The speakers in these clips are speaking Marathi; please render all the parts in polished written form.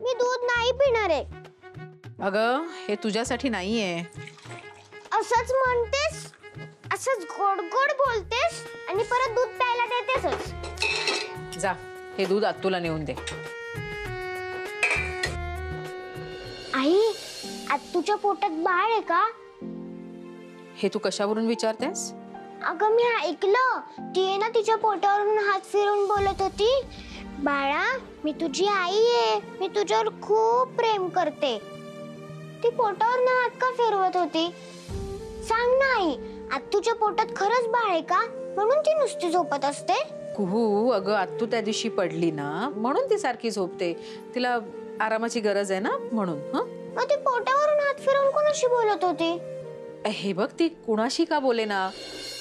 मी दूध नाही पिणार आहे. अगं हे तुझ्यासाठी नाहीये. असंच म्हणतेस, असंच गोड गोड बोलतेस आणि परत दूध प्यायला देतेसच. जा हे दूध आत्तूला नेऊन दे. आई, आत्तूच्या पोटात बाळ आहे का? हे तू कशावरून विचारतेस? अगं मी ऐकलं, ती आहे ना तिच्या पोटावरून हात फिरवून बोलत होती, बाळा मी तुझी आई आहे, मी तुझ्यावर खूप प्रेम करते. ती पोटावरून हात का फिरवत होती? सांग ना आई, आत्तूच्या पोटात खरंच बाळ आहे का? म्हणून ती नुसती झोपत असते? कुहू, अगं आत्तू त्या दिवशी पडली ना म्हणून ती सारखी झोपते. तिला आरामाची गरज आहे ना म्हणून. मग ती पोटावरून हात फिरवून कोणाशी बोलत होती? हे बघ ती कुणाशी का बोले ना.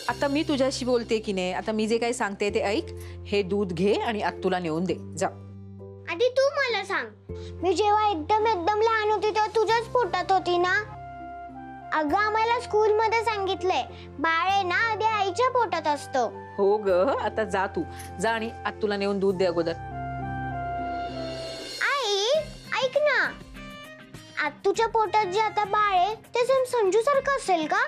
आता मी तुझ्याशी बोलते की नाही. आता मी जे काही सांगते ते ऐक. हे दूध घे आणि आत्तूला नेऊन दे. जा. आधी तू मला सांग, मी जेव्हा एकदम लहान होती तेव्हा तुझ्याच पोटात होती ना? अगं आम्हाला स्कूल मध्ये सांगितलंय, बाळ आहे ना आधी आईच्या पोटात असतं. हो ग, आता जा तू जा आणि आत्तूला नेऊन दूध दे अगोदर. आई ऐक ना, आत्तूच्या पोटात जे आता बाळ आहे ते सेम संजू सारखं असेल का?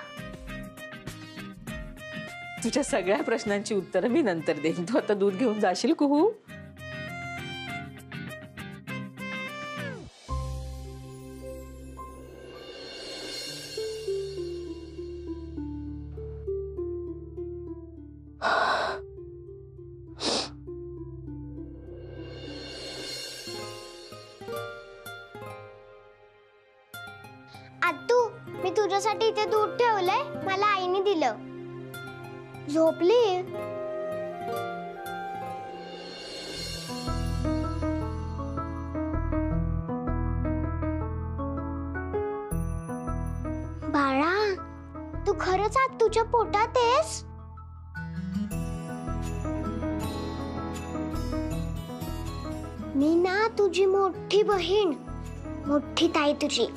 तुझ्या सगळ्या प्रश्नांची उत्तरं मी नंतर देईन. तू आता दूध घेऊन जाशील कुहू? आत्तू, मी तुझ्यासाठी इथे दूध ठेवलंय, मला आईने दिलं. झोपली? बाळा, तू खरंच आत्तूच्या पोटात आहेस? मी ना तुझी मोठी बहीण, मोठी ताई तुझी.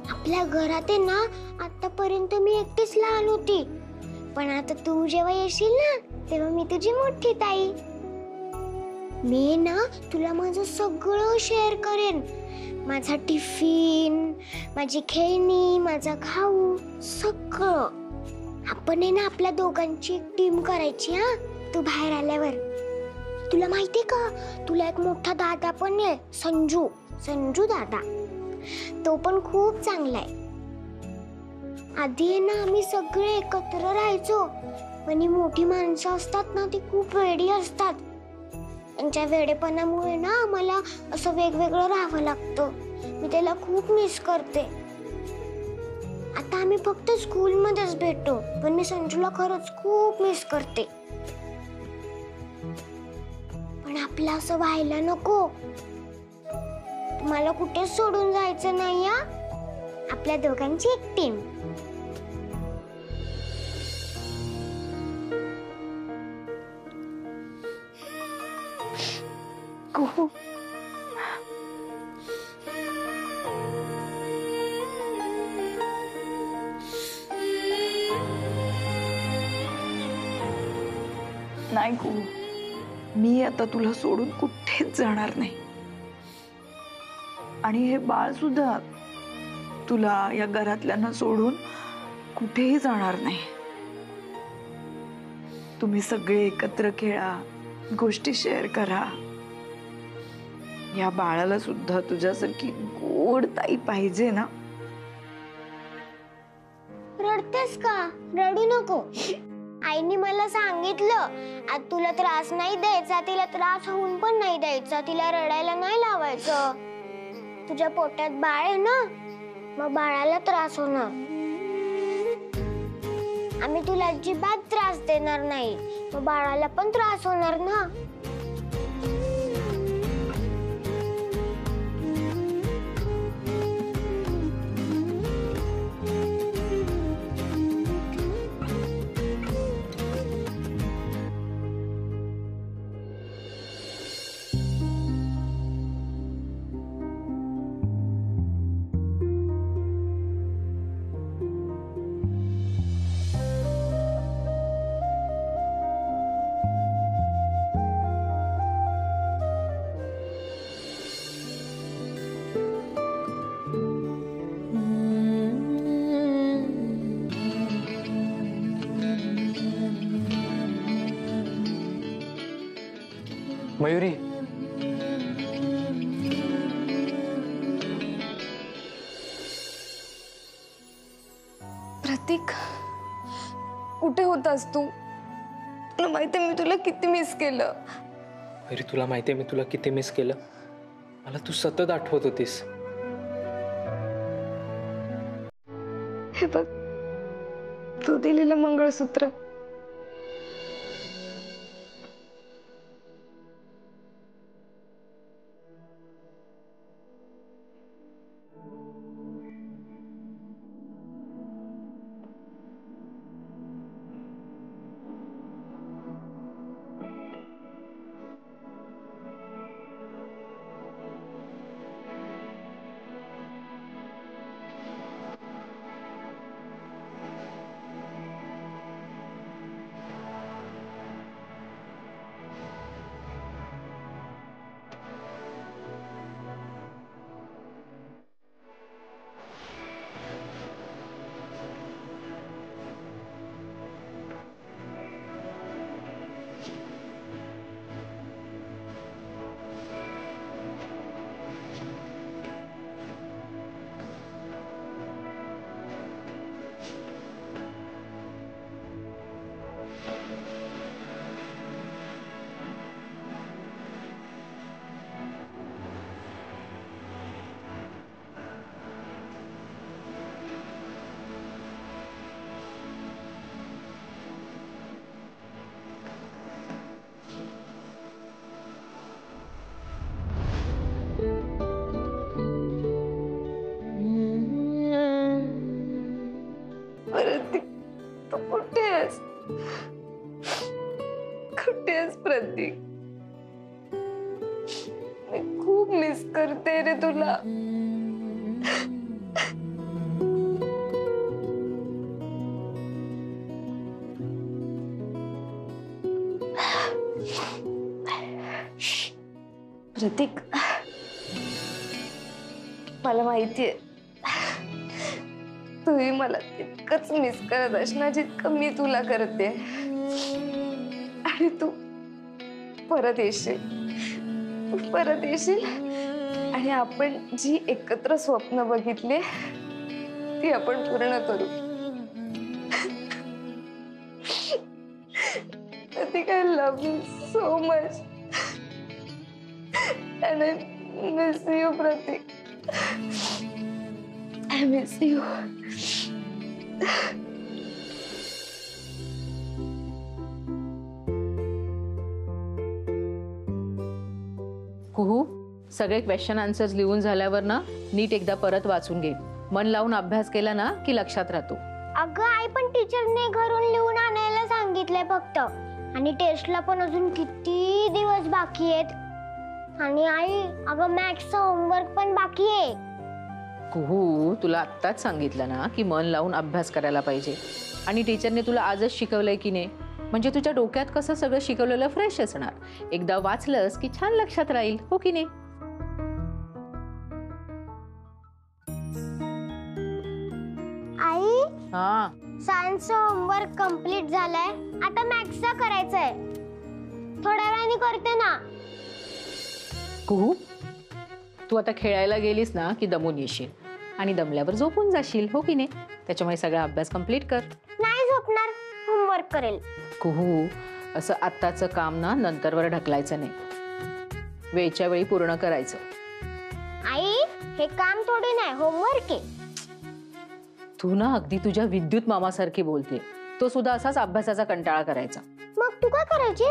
आपल्या घरात आहे ना आतापर्यंत मी एकटीच लहान होती, पण आता तू जेव्हा येशील ना तेव्हा मी तुझी मोठी ताई. मी ना तुला माझं सगळं शेअर करेन, माझा टिफिन, माझी खेळणी, माझा खाऊ, सगळं. आपण आहे ना आपल्या दोघांची एक टीम करायची. हा, तू बाहेर आल्यावर. तुला माहितीये का, तुला एक मोठा दादा पण आहे, संजू दादा. तो पण खूप चांगला आहे. आधी आहे ना आम्ही सगळे एकत्र राहायचो, पण ही मोठी माणसं असतात ना ती खूप वेडी असतात. त्यांच्या वेडेपणामुळे ना आम्हाला असं वेगवेगळं राहावं लागतं. मी त्याला खूप मिस करते. आता आम्ही फक्त स्कूलमध्येच भेटतो, पण मी संजूला खरंच खूप मिस करते. पण आपलं असं व्हायला नको. मला कुठेच सोडून जायचं नाही. हा, आपल्या दोघांची एक टीम. कुहू, नाही कुहू, मी आता तुला सोडून कुठेच जाणार नाही. आणि हे बाळ सुद्धा तुला या घरातल्यांना सोडून कुठेही जाणार नाही. तुम्ही सगळे एकत्र खेळा, गोष्टी शेअर करा. या बाळाला सुद्धा तुझ्यासारखी गोड ताई पाहिजे ना. रडतेस का? रडू नको. आईने मला सांगितलं, आज तुला त्रास नाही द्यायचा, तिला त्रास होऊन पण नाही द्यायचा, तिला रडायला नाही लावायचं. तुझ्या पोटात बाळ आहे ना, मग बाळाला त्रास होणार. आम्ही तुला अजिबात त्रास देणार नाही, मग बाळाला पण त्रास होणार ना. मयुरी, प्रतीक, कुठे होतास तू? तुला माहिती मी तुला किती मिस केलं. मयुरी तुला माहिती आहे मी तुला किती मिस केलं. मला तू सतत आठवत होतीस. हे बघ, तू दिलेलं मंगळसूत्र. प्रतीक, तू कुठे आहेस? कुठे आहेस प्रतीक? मी खूप मिस करते रे तुला. प्रतीक, मला माहितीये तूही मला तितकंच मिस करत असणार जितकं मी तुला करते. आणि तू परत येशील, परत येशील आणि आपण जी एकत्र स्वप्न बघितली ती आपण पूर्ण करू. प्रतीक, I love you so much and I miss you, Pratik. I miss you. कुहू, सगळे क्वेश्चन आन्सर्स लिहून झाल्यावर ना नीट एकदा परत वाचून घे. मन लावून अभ्यास केला ना की लक्षात राहतो. अगं आई, पण टीचरने घरून लिहून आणायला सांगितलंय फक्त. आणि टेस्टला पण अजून किती दिवस बाकी आहेत. आणि आई, अगं मॅथ्सचं होमवर्क पण बाकी आहे. कुहू, तुला आत्ताच सांगितलं ना की मन लावून अभ्यास करायला पाहिजे. आणि टीचरने तुला आजच शिकवलंय की नाही, म्हणजे तुझ्या डोक्यात कसं सगळं शिकवलेलं फ्रेश असणार. एकदा वाचलंस की छान लक्षात राहील, हो की नाही? आई, हा, सायन्सचं होमवर्क कम्प्लीट झालंय. आता मॅथ्सचं करायचंय. थोड्या वेळाने करते ना. कुहू, तू आता खेळायला गेलीस ना की दमून येशील आणि दमल्यावर झोपून जाशील, हो की नाही? त्याच्यामुळे सगळा अभ्यास कंप्लीट कर. नाही झोपणार, होमवर्क करेल. कुहू, असं आत्ताचं काम ना नंतरवर ढकलायचं नाही. वेळच्या वेळी पूर्ण करायचं. आई, हे काम थोडी नाही, होमवर्क आहे. तू ना अगदी तुझ्या विद्युत मामासारखी बोलते. तो सुद्धा असाच अभ्यासाचा कंटाळा करायचा. मग तू काय करायची?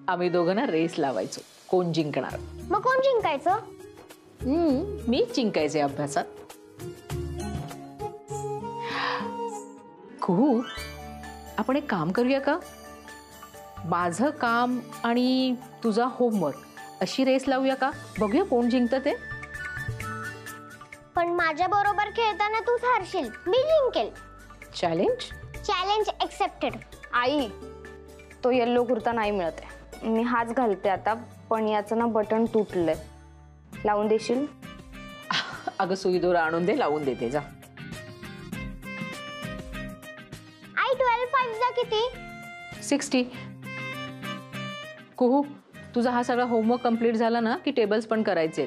आम्ही दोघं ना रेस लावायचो, कोण जिंकणार. मग कोण जिंकायचं? मीच जिंकायचे अभ्यासात. कुहू, आपण एक काम करूया का? माझं काम आणि तुझा होमवर्क अशी रेस लावूया का? बघूया कोण जिंकतं ते. पण माझ्या बरोबर खेळताना तूच हारशील, मी जिंकेल. चॅलेंज? Challenge accepted. आई, तो येल्लो कुर्ता नाही मिळत आहे. मी हाच घालते आता, पण याचं ना बटन तुटलंय. लावून देशील? अगं सुई दोरा आणून दे, लावून देते जा. आई, 12 5 जा किती? 60. कुहू, तुझा हा सगळा होमवर्क कम्प्लीट झाला ना की टेबल्स पण करायचे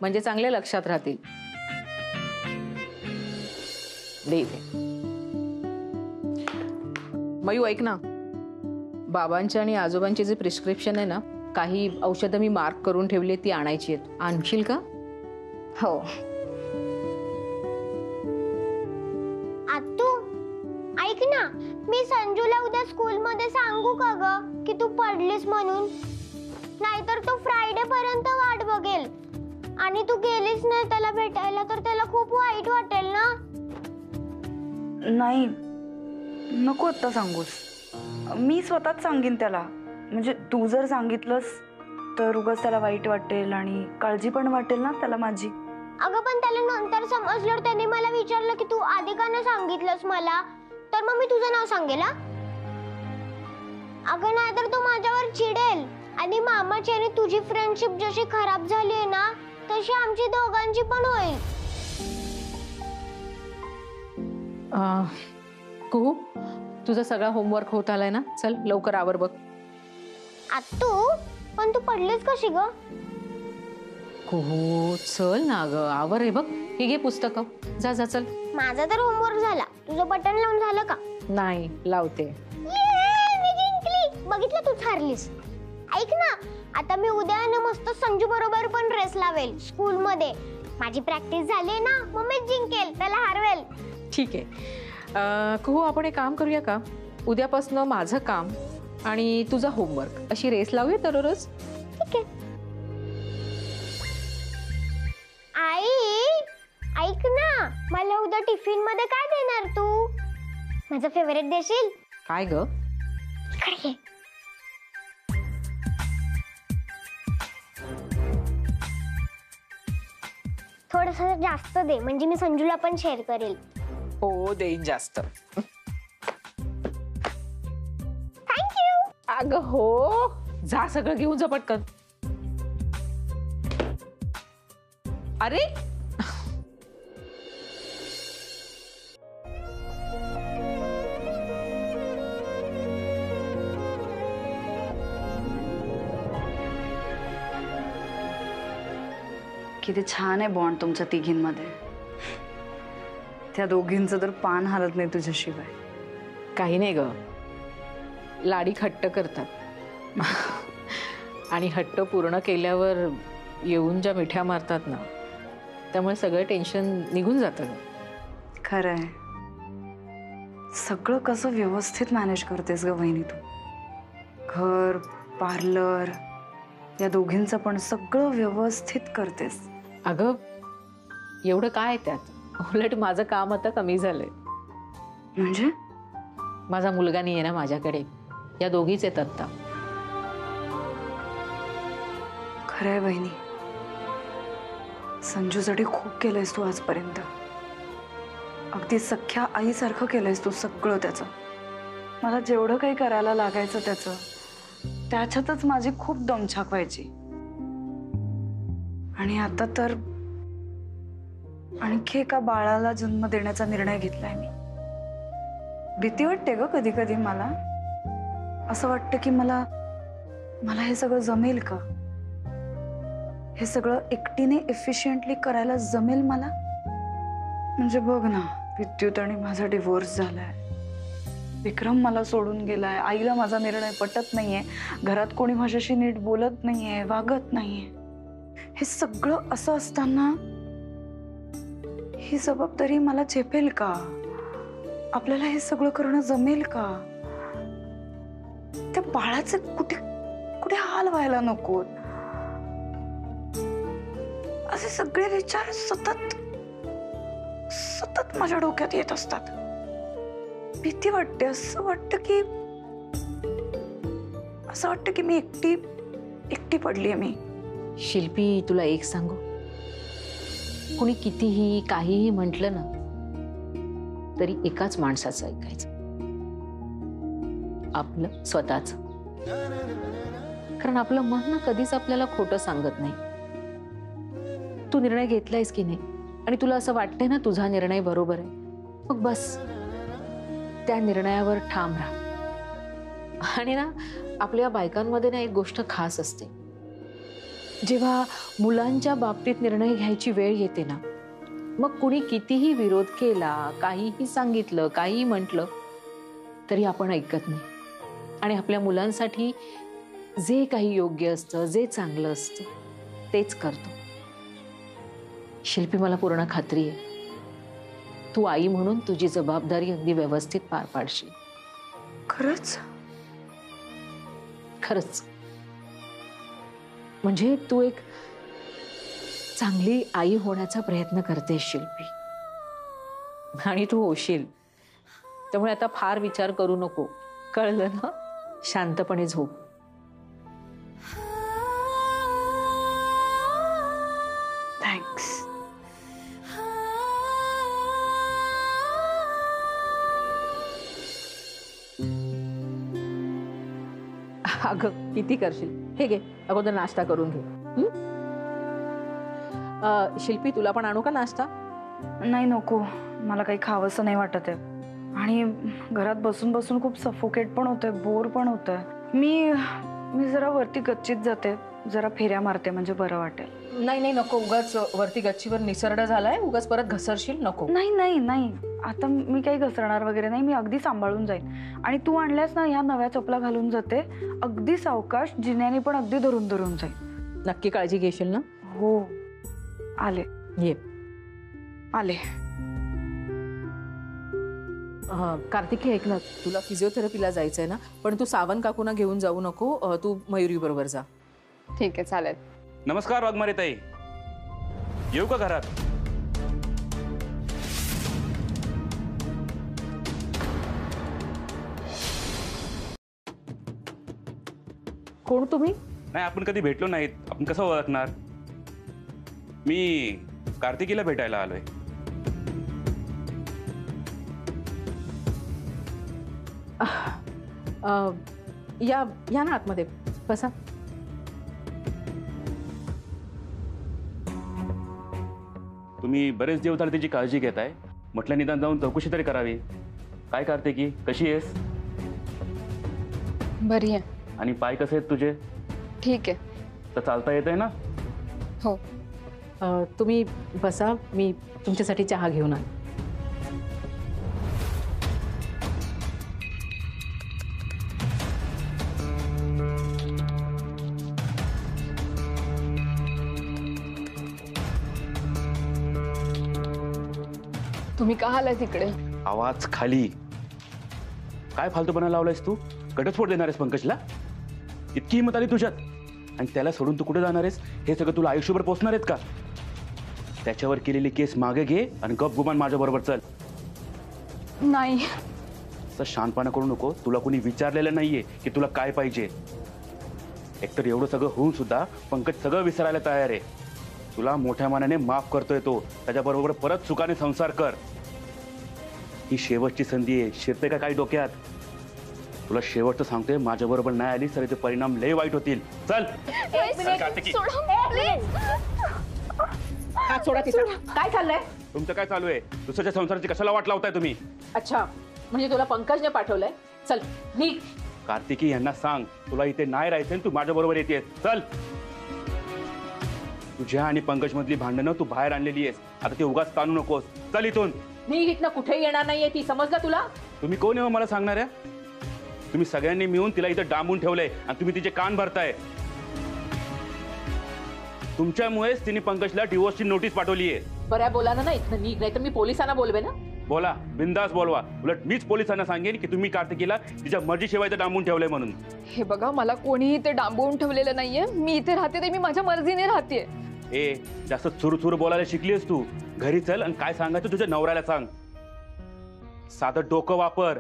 म्हणजे चांगले लक्षात राहतील. दे इथे. मयू ऐक ना, बाबांच्या आणि आजोबांचे जे प्रिस्क्रिप्शन आहे ना, काही औषधं मी मार्क करून ठेवली ती आणायची आहेत. आणशील का? हो. आत्तू ऐक ना, मी संजूला उद्या स्कूल मध्ये सांगू का ग की तू पडलीस म्हणून? नाहीतर तो फ्रायडे पर्यंत वाट बघेल आणि तू गेलीस नाही त्याला भेटायला तर त्याला खूप वाईट वाटेल ना. नाही, नको आता सांगूस. मी स्वतःच सांगेन त्याला. म्हणजे तू जर सांगितलंस तर उगाच त्याला वाईट वाटेल आणि काळजी पण वाटेल ना त्याला माझी. अगं पण त्याला नंतर समजलं, त्याने मला विचारलं की तू आधी का नाही सांगितलंस मला, तर मग मी तुझं नाव सांगेल. अगं नाहीतर तो माझ्यावर चिडेल आणि मामाची आणि तुझी फ्रेंडशिप जशी खराब झाली आहे ना तशी आमची दोघांची पण होईल. कुहू, तुझा सगळा होमवर्क होत आलाय ना? चल लवकर आवर बघ. आत्तू पण तू पडलीस कशी ग? कुहू चल ना ग, आवर. आहे बघ, हे घे पुस्तक. जा जा चल. माझा तर होमवर्क झाला, तुझं बटन लावून झालं का? नाही, लावते. मी जिंकली. बघितलं, तूच हारलीस. ऐक ना, आता मी उद्या ना मस्त संजू बरोबर पण रेस लावेल स्कूल मध्ये. माझी प्रॅक्टिस झाली ना, मग मी जिंकेल, त्याला हरवेल. ठीक आहे. कुहू, आपण एक काम करूया का? उद्यापासून माझं काम आणि तुझा होमवर्क अशी रेस लावूया दररोज. ठीक आहे. आई ऐक ना, मला उद्या टिफिन मध्ये काय देणार तू? माझं फेवरेट देशील? काय ग? इकडे ये. थोडस जास्त दे म्हणजे मी संजूला पण शेअर करेल. हो, देईन जास्त. थँक्यू. अगं हो, जा सगळं घेऊन जा पटकन. अरे किती छान आहे बॉन्ड तुमच्या तिघींमध्ये. त्या दोघींचं तर पान हलत नाही तुझ्याशिवाय. काही नाही ग, लाडी हट्ट करतात आणि हट्ट पूर्ण केल्यावर येऊन ज्या मिठ्या मारतात ना, त्यामुळे सगळं टेन्शन निघून जातं. खरंय. सगळं कसं व्यवस्थित मॅनेज करतेस ग वहिनी तू. घर, पार्लर, या दोघींचं पण सगळं व्यवस्थित करतेस. अगं एवढं काय त्यात, उलट माझं काम आता कमी झालंय. म्हणजे माझा मुलगा नाही आहे ना माझ्याकडे, या दोघीच आहेत आत्ता. खरंय बहिणी, संजूसाठी खूप केलंयस तू आजपर्यंत. अगदी सख्या आईसारखं केलंयस तू सगळं त्याचं. मला जेवढं काही करायला लागायचं त्याच्यातच माझी खूप दमछाक व्हायची. आणि आता तर आणखी एका बाळाला जन्म देण्याचा निर्णय घेतलाय मी. भीती वाटते ग कधी कधी मला. असं वाटतं की मला हे सगळं जमेल का? हे सगळं एकटीने एफिशियंटली करायला जमेल मला? म्हणजे बघ ना, विद्युत आणि माझा डिवोर्स झालाय, विक्रम मला सोडून गेलाय, आईला माझा निर्णय पटत नाहीये, घरात कोणी माझ्याशी नीट बोलत नाहीये, वागत नाहीये. हे सगळं असं असताना ही जबाबदारी मला झेपेल का? आपल्याला हे सगळं करणं जमेल का? त्या बाळाचे कुठे कुठे हाल व्हायला नकोत, असे सगळे विचार सतत माझ्या डोक्यात येत असतात. भीती वाटते. असं वाटतं की मी एकटी पडलीये मी. शिल्पी, तुला एक सांगू, कोणी कितीही काहीही म्हटलं ना तरी एकाच माणसाचं ऐकायचं, आपलं स्वतःच. कारण आपलं मन ना कधीच आपल्याला खोटं सांगत नाही. तू निर्णय घेतलायस की नाही आणि तुला असं वाटतंय ना तुझा निर्णय बरोबर आहे, मग बस त्या निर्णयावर ठाम राहा. आणि ना आपल्या बायकांमध्ये ना एक गोष्ट खास असते, जेव्हा मुलांच्या बाबतीत निर्णय घ्यायची वेळ येते ना, मग कुणी कितीही विरोध केला, काहीही सांगितलं, काहीही म्हटलं तरी आपण ऐकत नाही आणि आपल्या मुलांसाठी जे काही योग्य असतं, जे चांगलं असतं तेच करतो. शिल्पी, मला पूर्ण खात्री आहे तू आई म्हणून तुझी जबाबदारी अगदी व्यवस्थित पार पाडशील. खरंच? खरंच. म्हणजे तू एक चांगली आई होण्याचा प्रयत्न करतेस शिल्पी, आणि तू होशील. त्यामुळे आता फार विचार करू नको, कळलं ना? शांतपणे झोप. थँक्स. अगं किती करशील, हे घे अगोदर नाश्ता करून घे. शिल्पी, तुला पण आणू का नाश्ता? नाही नको, मला काही खावंसं नाही वाटत आहे आणि घरात बसून बसून खूप सफोकेट पण होतंय, बोर पण होतंय. मी जरा वरती गच्चीत जाते, जरा फेऱ्या मारते, म्हणजे बरं वाटेल. नाही नाही नको, उगाच वरती गच्चीवर निसरडा झालाय, उगाच परत घसरशील, नको. नाही नाही नाही, आता मी काही घसरणार वगैरे नाही, मी अगदी सांभाळून जाईन. आणि तू आणल्यास ना ह्या नव्या चपला घालून जाते, अगदी सावकाश, जिन्याने पण अगदी धरून धरून जाईन. नक्की काळजी घेशील ना? हो, आले ये. आले. कार्तिकी, ऐक ना, तुला फिजिओथेरपीला जायचंय ना, पण तू सावंत काकूंना घेऊन जाऊ नको, तू मयुरी बरोबर जा. ठीक आहे, चालेल. नमस्कार वाघमारे ताई, येऊ का घरात? कोण तुम्ही? नाही, आपण कधी भेटलो नाहीत, आपण कसं ओळखणार? मी कार्तिकीला भेटायला आलोय. या या ना आतमध्ये, बसा. तुम्ही बरेच दिवस झाले तिची काळजी घेताय, म्हटलं निदान जाऊन चौकशी तरी करावी. काय कार्तिकी, कशी आहेस? बरी आहे. आणि पाय कसे आहेत तुझे? ठीक आहे. तर चालता येत आहे ना? हो. तुम्ही बसा, मी तुमच्यासाठी चहा घेऊन आले. तुम्ही का आलाय तिकडे? आवाज खाली. काय फालतूपणा लावलायस तू? घटस्फोट देणार आहेस पंकजला? इतकी हिंमत आली तुझ्यात? आणि त्याला सोडून तू कुठे जाणार आहेस? हे सगळं तुला आयुष्यभर पोचणार आहेत का? त्याच्यावर केलेली केस मागे घे आणि गप गुमान माझ्या बरोबर चल. नाही. असं शांतपणा करू नको. तुला कोणी विचारलेलं नाहीये की तुला काय पाहिजे. एकतर एवढं सगळं होऊन सुद्धा पंकज सगळं विसरायला तयार आहे. तुला मोठ्या मनाने माफ करतोय तो. त्याच्याबरोबर परत सुखाने संसार कर. ही शेवटची संधी आहे. शिरते का काही डोक्यात? तुला शेवटचं सांगतोय, माझ्या बरोबर नाही आली तर ते परिणाम लय वाईट होतील. चल. सोडा तिचा. काय चाललंय? तुमचं काय चालू आहे? दुसऱ्याच्या संसाराची कशाला वाट लावताय तुम्ही? अच्छा, म्हणजे तुला पंकजने पाठवलंय? चल निघ. कार्तिकी यांना सांग तुला इथे नाही राहायचं, तू माझ्या बरोबर येतेस. चल. तुझ्या आणि पंकज मधली भांडणं तू बाहेर आणलेली आहेस. आता ते उगाच ताणू नकोस. चल इथून. निघ इथनं, कुठेही येणार नाहीये ती, समजलं तुला? तुम्ही कोण आहे मला सांगणाऱ्या? तुम्ही सगळ्यांनी मिळून तिला इथं डांबून ठेवलंय आणि तुम्ही तिचे कान भरताय. तुमच्यामुळेच तिने पंकजला डिवोर्सची नोटीस पाठवली आहे. बऱ्या बोलाना ना इथनं निघ, नाही तर मी पोलिसांना बोलवे ना. बोला, बिंदास बोलवा. उलट मीच पोलिसांना सांगेन की तुम्ही कार्तिकीला तिच्या मर्जीशिवाय इथं डांबून ठेवलंय म्हणून. हे बघा, मला कोणीही ते डांबवून ठेवलेलं नाहीये. मी इथे राहते ते मी माझ्या मर्जीने राहते. ए, जास्त चुरू बोलायला शिकलीस तू. घरी चल आणि काय सांगायचं तुझ्या नवऱ्याला सांग. साधं डोकं वापर.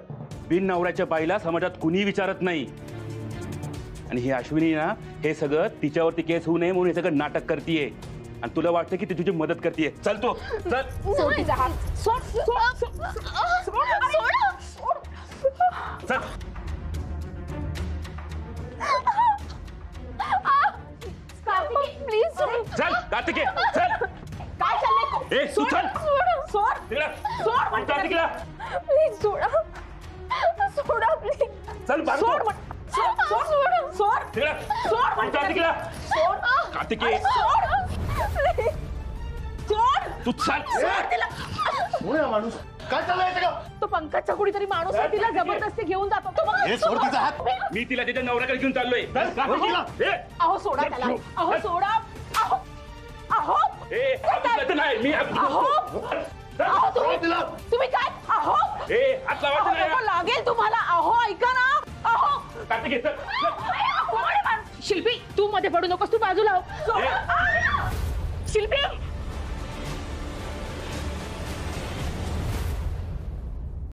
बिन नवऱ्याच्या बाईला समाजात कुणीही विचारत नाही. आणि ही अश्विनी ना, हे सगळं तिच्यावरती केस होऊ नये म्हणून हे सगळं नाटक करतीये. आणि तुला वाटतं की ती तुझी मदत करतीये. चल तू चल. सोड तिचा हात. सोड, सोड, सोड, चल. प्लीज चल कार्तिके, चल. काय चाललंय? ए, तू चल. सोड. तिकडे. सोड. कार्तिकीला. प्लीज सोडा. सोडा प्लीज. चल. सोड. कार्तिके तू चाल. माणूस काय चाललंय सगळं? तो पंकजचा कुणीतरी माणूस आहे, तिला जबरदस्ती घेऊन जातो तो बघ. हे सोड तिचा हात. मी तिला तिच्या नवऱ्याकडे घेऊन चाललोय. अहो सोडा त्याला, अहो सोडा, अहो अहो नाही मी अहो तुम्ही काय, अहो अहो, नको लागेल तुम्हाला, अहो ऐका ना, अहो शिल्पी तू मध्ये पडू नकोस, तू बाजूला हो. शिल्पी